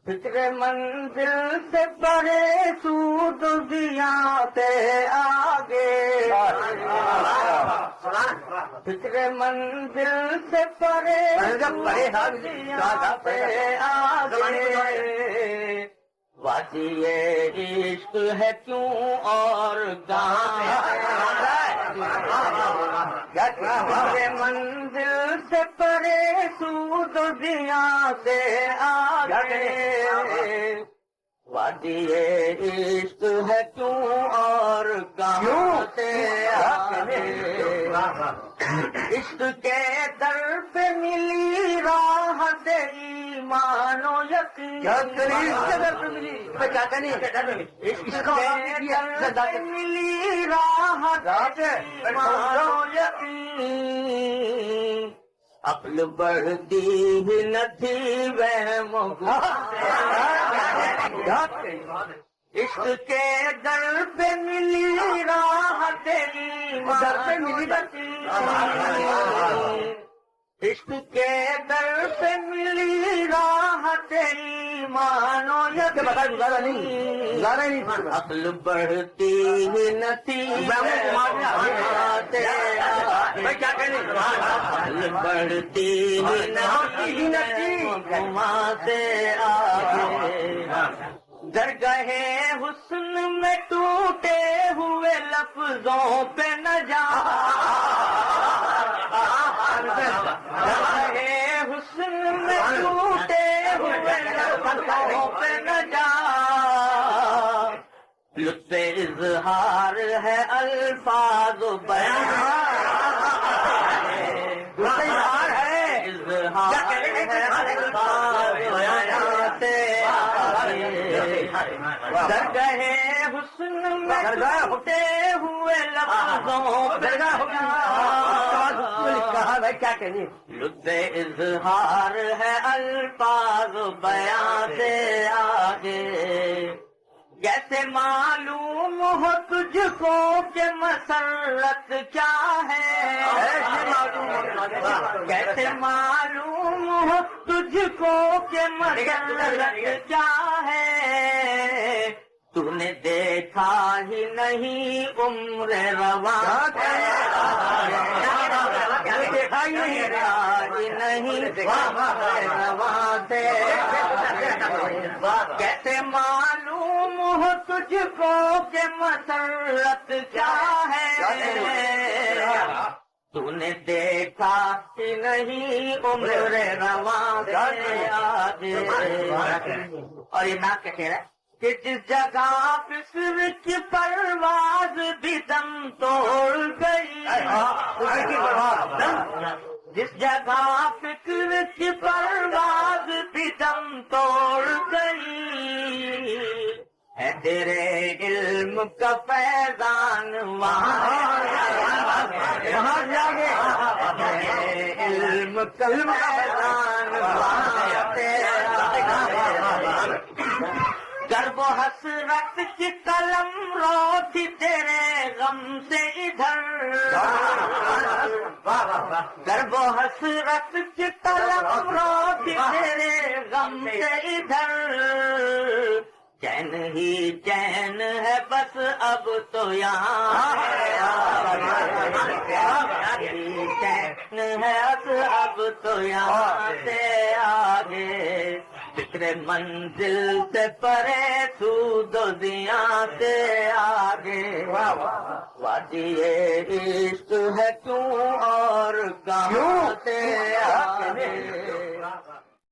فکر منزل سے پرے سود دیا سے آگے، فکر منزل سے پرے سود دیا سے آگے، وادی عشق ہے کیوں اور فکر منزل سے پرے سود دیا سے آگے، وادی عشق ہے کیوں اور کہاں سے آگے، عشق کے در پہ ملی راہ سے ایمان و یقین، عشق کے در پہ ملی راہ سے ایمان و یقین، عقل بڑھتی ہی نہ تھی وہم و عشق کے در پہ ملی راہ تیری در پہ ملی عشق کے در پہ ملی راہ تیری مانو عقل بڑھتی ہی نہ تھی عقل بڑھتی ہی نہ تھی وہاں سے آگے، درگاہ حسن میں ٹوٹے ہوئے لفظوں پہ نہ جا، درگاہ حسن میں ٹوٹے ہوئے لفظوں پہ نہ جا، لطف اظہار ہے الفاظ بیان، اظہار ہے الفاظ بیان سے درگاہ حسن میں ٹوٹے ہوئے لفظوں کیا کہنی، لطف اظہار ہے الفاظ بیان سے آگے، جیسے معلوم ہو تجھ کو کہ مسرت کیا ہے، کیسے معلوم ہو تجھ کو کہ مسرت کیا ہے، تو نے دیکھا ہی نہیں عمر رواں دیکھا ہی نہیں رواں سے، کیسے معلوم ہو تجھ کو کہ مسرت کیا ہے، تو نے دیکھا ہی نہیں عمر رواں سے آگے، اور یہ ناک کیا کہہ رہا ہے کہ جس جگہ فکر کی پرواز بھی دم توڑ گئی، جس جگہ فکر کی پرواز بھی دم توڑ گئی، ہے تیرے علم کا فیضان وہاں جاگے، علم کا فیضان وہاں گرب و حسرت کی قلم رو تھی تیرے غم سے ادھر، گرب و حسرت کی قلم رو تھی تیرے غم سے ادھر، چین ہی چین ہے بس اب تو یہاں، چین ہے بس اب تو یہاں سے آگے، فکر منزل سے پرے سود دیا سے آگے، وادی عشق ہے کیوں اور کہاں سے آگے۔